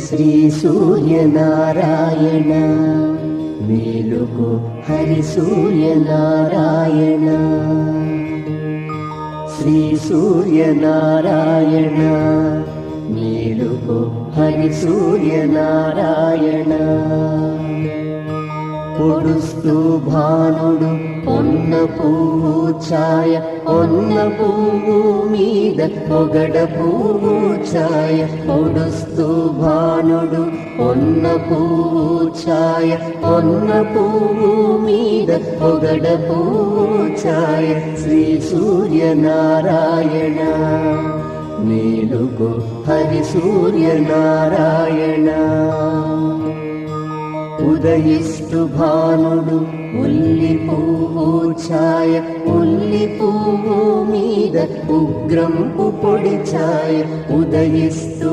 శ్రీ సూర్యనారాయణ మేలుకో హరి సూర్యనారాయణ శ్రీ సూర్యనారాయణ మేలుకో హరి సూర్యనారాయణ పొడుస్తూ భానుడు పొన్న పువ్వు ఛాయ పొన్న పువ్వు మీద పొగడ పువ్వు ఛాయ పొడుస్తూ భానుడు పొన్న పువ్వు ఛాయ పొన్న పువ్వు మీద పొగడ పువ్వు ఛాయ శ్రీ సూర్యనారాయణ మేలుకో హరి సూర్యనారాయణ ఉదయిస్తు భానుడు ఉల్లి పువ్వు ఛాయ ఉల్లి పువ్వు మీద ఉగ్రంపు పొడి ఛాయ ఉదయిస్తు